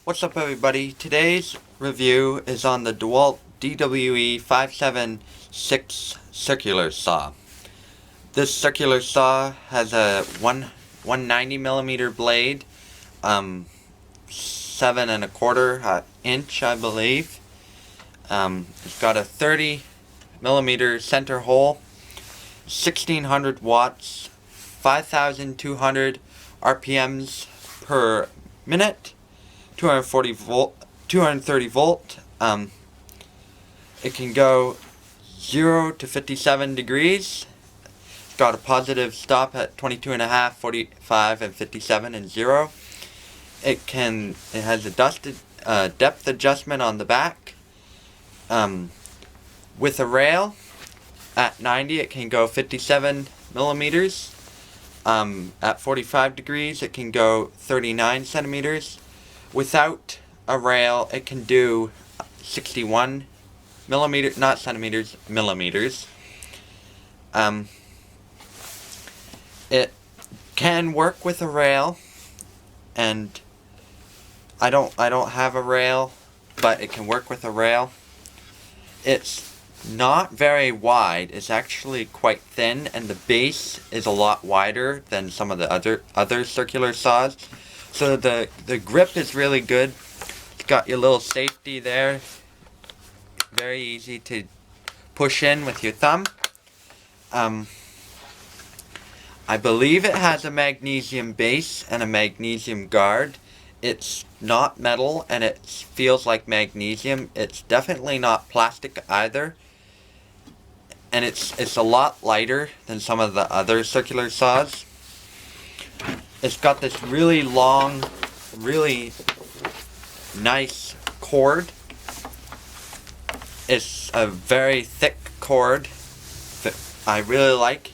What's up, everybody? Today's review is on the Dewalt DWE576 circular saw. This circular saw has a 190mm blade, 7¼ I believe. It's got a 30mm center hole, 1600 watts, 5200 RPMs per minute. 230 volt. It can go 0 to 57 degrees. It's got a positive stop at 22.5, 45, and 57, and 0. It has a depth adjustment on the back. With a rail at 90, it can go 57 millimeters. At 45 degrees, it can go 39 centimeters. Without a rail, it can do 61 millimeters, not centimeters, millimeters. It can work with a rail, and I don't have a rail, but it can work with a rail. It's not very wide. It's actually quite thin, and the base is a lot wider than some of the other circular saws. So the grip is really good. It's got your little safety there. Very easy to push in with your thumb. I believe it has a magnesium base and a magnesium guard. It's not metal and it feels like magnesium. It's definitely not plastic either. And it's a lot lighter than some of the other circular saws. It's got this really long, really nice cord. It's a very thick cord. I really like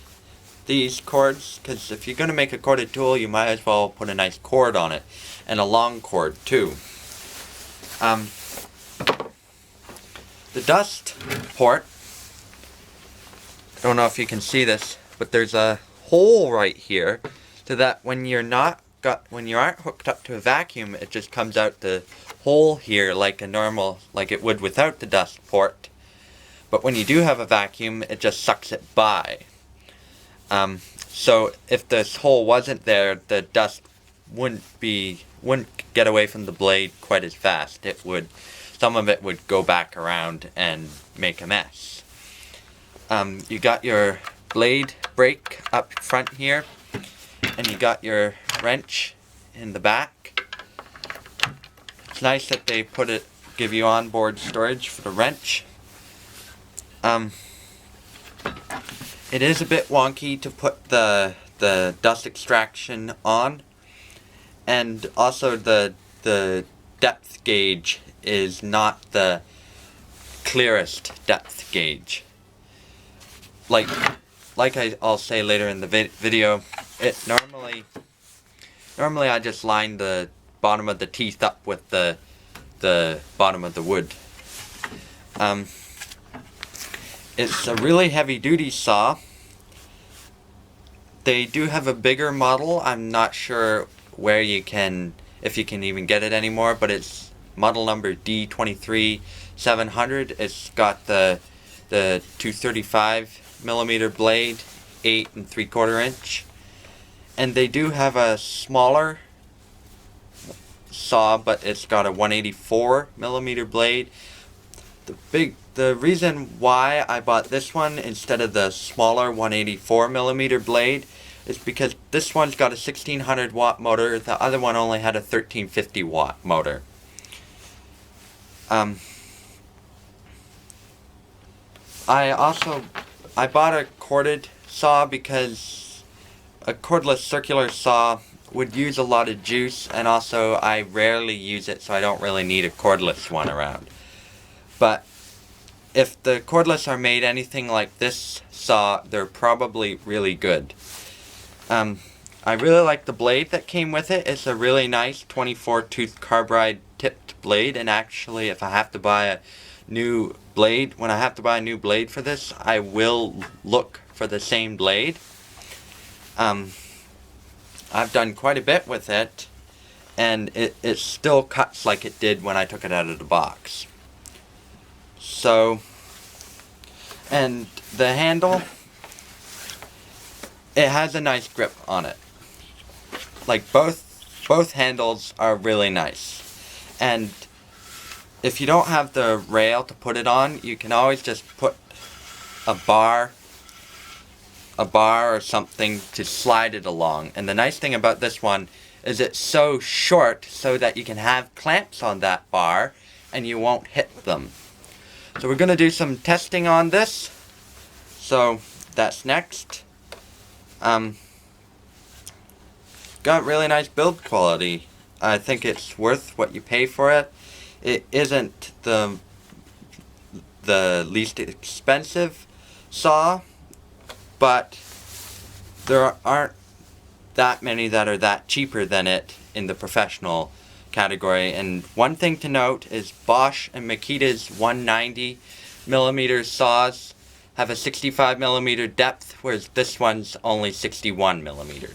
these cords because if you're going to make a corded tool, you might as well put a nice cord on it. And a long cord too. The dust port, I don't know if you can see this, but there's a hole right here. So that when you aren't hooked up to a vacuum, it just comes out the hole here like it would without the dust port. But when you do have a vacuum, it just sucks it by. So if this hole wasn't there, the dust wouldn't get away from the blade quite as fast. Some of it would go back around and make a mess. You got your blade brake up front here. And you got your wrench in the back. It's nice that they give you onboard storage for the wrench. It is a bit wonky to put the dust extraction on, and also the depth gauge is not the clearest depth gauge. Like I'll say later in the video, normally I just line the bottom of the teeth up with the bottom of the wood. It's a really heavy duty saw. They do have a bigger model. I'm not sure if you can even get it anymore, but it's model number D23700. It's got the 235mm blade, 8 3/4 inch. And they do have a smaller saw, but it's got a 184mm blade. The reason why I bought this one instead of the smaller 184mm blade is because this one's got a 1600 watt motor. The other one only had a 1350 watt motor. I bought a corded saw because a cordless circular saw would use a lot of juice, and also I rarely use it, so I don't really need a cordless one around. But if the cordless are made anything like this saw, they're probably really good. I really like the blade that came with it. It's a really nice 24 tooth carbide tipped blade, and actually if I have to buy a new blade, when I have to buy a new blade for this, I will look for the same blade. I've done quite a bit with it, and it still cuts like it did when I took it out of the box. So, and the handle, it has a nice grip on it. Like both handles are really nice. And if you don't have the rail to put it on, you can always just put a bar or something to slide it along. And the nice thing about this one is it's so short so that you can have clamps on that bar and you won't hit them. So we're going to do some testing on this. So that's next. Got really nice build quality. I think it's worth what you pay for it. It isn't the least expensive saw, but there aren't that many that are that cheaper than it in the professional category. And one thing to note is Bosch and Makita's 190mm saws have a 65mm depth, whereas this one's only 61mm.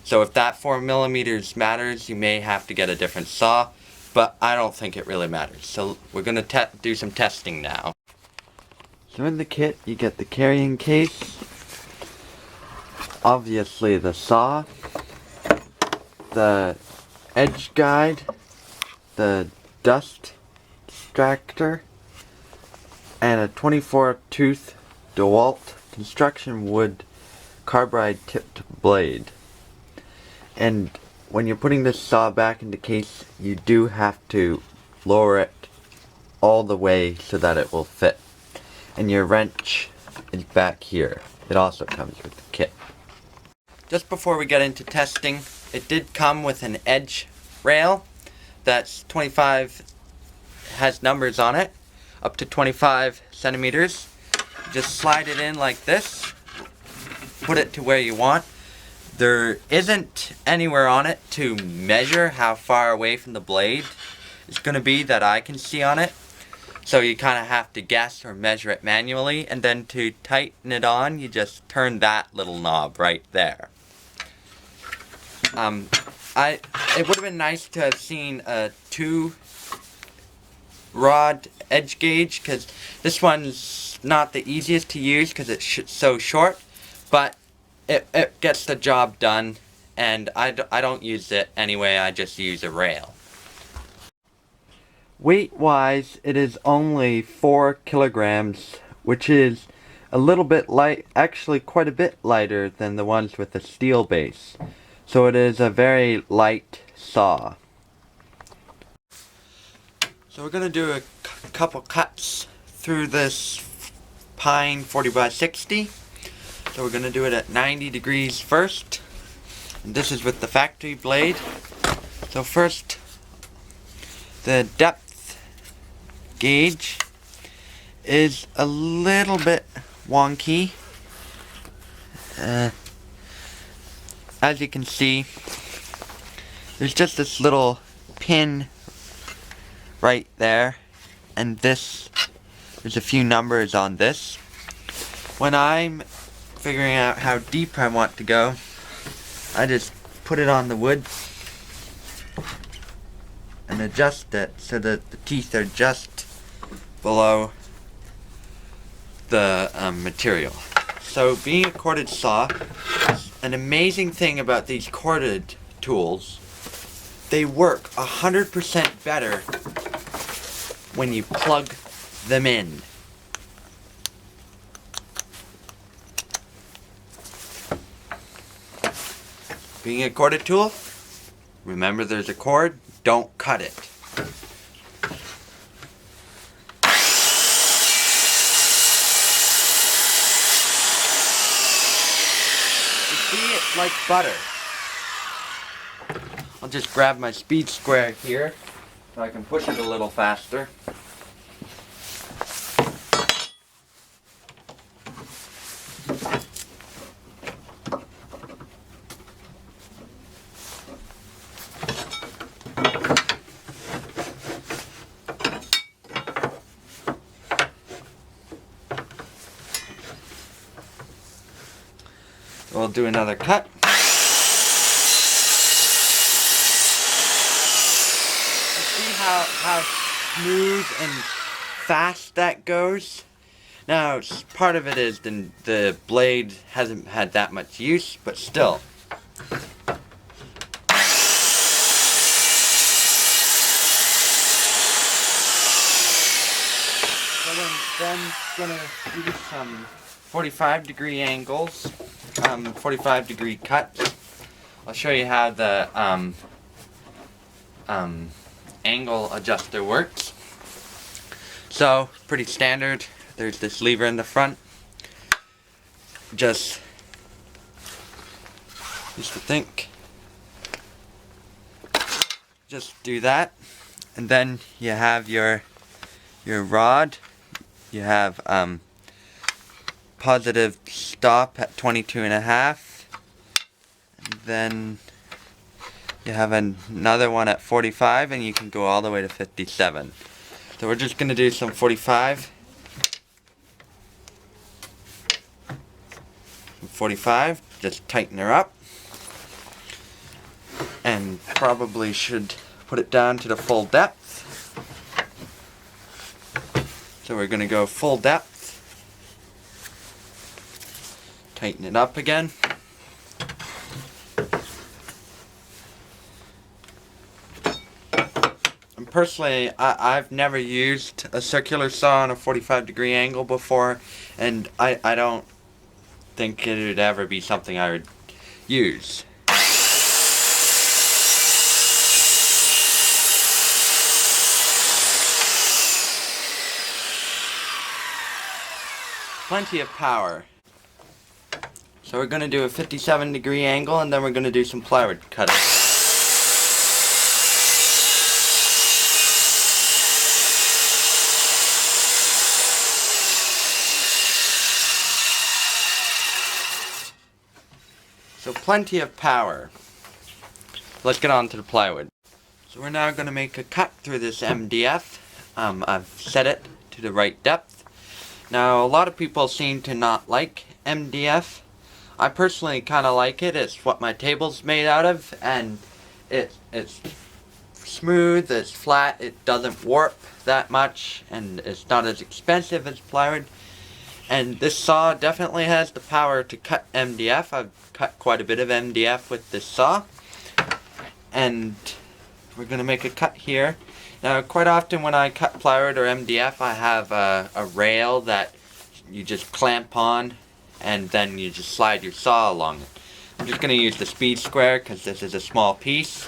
So if that 4mm matters, you may have to get a different saw, but I don't think it really matters. So we're going to do some testing now. So in the kit, you get the carrying case, obviously the saw, the edge guide, the dust extractor, and a 24-tooth Dewalt construction wood carbide tipped blade. And when you're putting this saw back in the case, you do have to lower it all the way so that it will fit. And your wrench is back here. It also comes with the kit. Just before we get into testing, it did come with an edge rail that's 25, has numbers on it, up to 25 centimeters. Just slide it in like this, put it to where you want. There isn't anywhere on it to measure how far away from the blade it's going to be that I can see on it. So you kind of have to guess or measure it manually, and then to tighten it on, you just turn that little knob right there. It would have been nice to have seen a 2-rod edge gauge, because this one's not the easiest to use because it's so short, but it gets the job done, and I don't use it anyway, I just use a rail. Weight-wise, it is only 4 kilograms, which is a little bit light, actually quite a bit lighter than the ones with the steel base. So it is a very light saw. So we're going to do a couple cuts through this pine 40x60. So we're going to do it at 90 degrees first. And this is with the factory blade. So first, the depth gauge is a little bit wonky. As you can see, there's just this little pin right there, and there's a few numbers on this. When I'm figuring out how deep I want to go, I just put it on the wood and adjust it so that the teeth are just below the material. So being a corded saw, an amazing thing about these corded tools, they work 100% better when you plug them in. Being a corded tool, remember there's a cord, don't cut it. It's like butter. I'll just grab my speed square here so I can push it a little faster. We'll do another cut. See how smooth and fast that goes? Now, part of it is the blade hasn't had that much use, but still. So then gonna do some 45-degree angles, 45-degree cuts. I'll show you how the angle adjuster works. So, pretty standard. There's this lever in the front. Just used to think. Just do that, and then you have your rod. You have positive stop at 22.5, and then you have another one at 45, and you can go all the way to 57. So we're just gonna do some 45. 45, just tighten her up, and probably should put it down to the full depth. So we're gonna go full depth, tighten it up again. And personally, I've never used a circular saw on a 45-degree angle before, and I don't think it would ever be something I would use. Plenty of power. So we're going to do a 57-degree angle, and then we're going to do some plywood cutting. So plenty of power. Let's get on to the plywood. So we're now going to make a cut through this MDF. I've set it to the right depth. Now, a lot of people seem to not like MDF. I personally kind of like it. It's what my table's made out of, and it's smooth, it's flat, it doesn't warp that much, and it's not as expensive as plywood. And this saw definitely has the power to cut MDF. I've cut quite a bit of MDF with this saw. And we're going to make a cut here. Now, quite often when I cut plywood or MDF, I have a rail that you just clamp on, and then you just slide your saw along it. I'm just going to use the speed square because this is a small piece.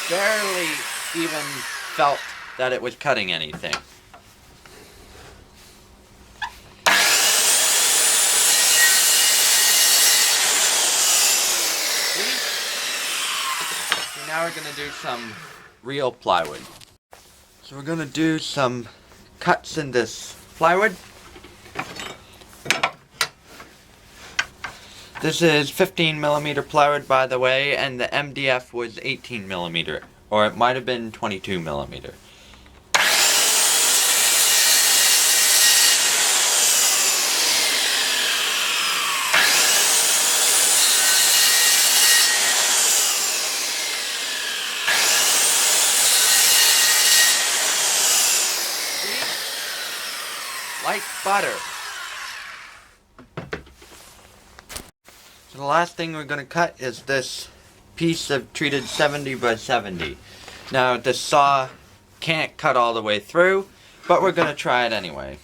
Barely even felt that it was cutting anything. So now we're going to do some real plywood. So we're going to do some cuts in this plywood. This is 15mm plywood, by the way, and the MDF was 18mm, or it might have been 22mm. Like butter. So the last thing we're going to cut is this piece of treated 70 by 70. Now the saw can't cut all the way through, but we're going to try it anyway.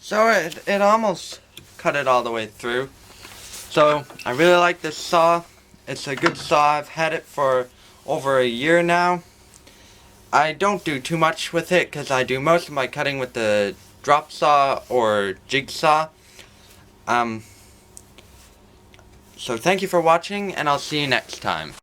So it almost cut it all the way through. So I really like this saw. It's a good saw. I've had it for over a year now. I don't do too much with it because I do most of my cutting with the drop saw or jigsaw. So thank you for watching, and I'll see you next time.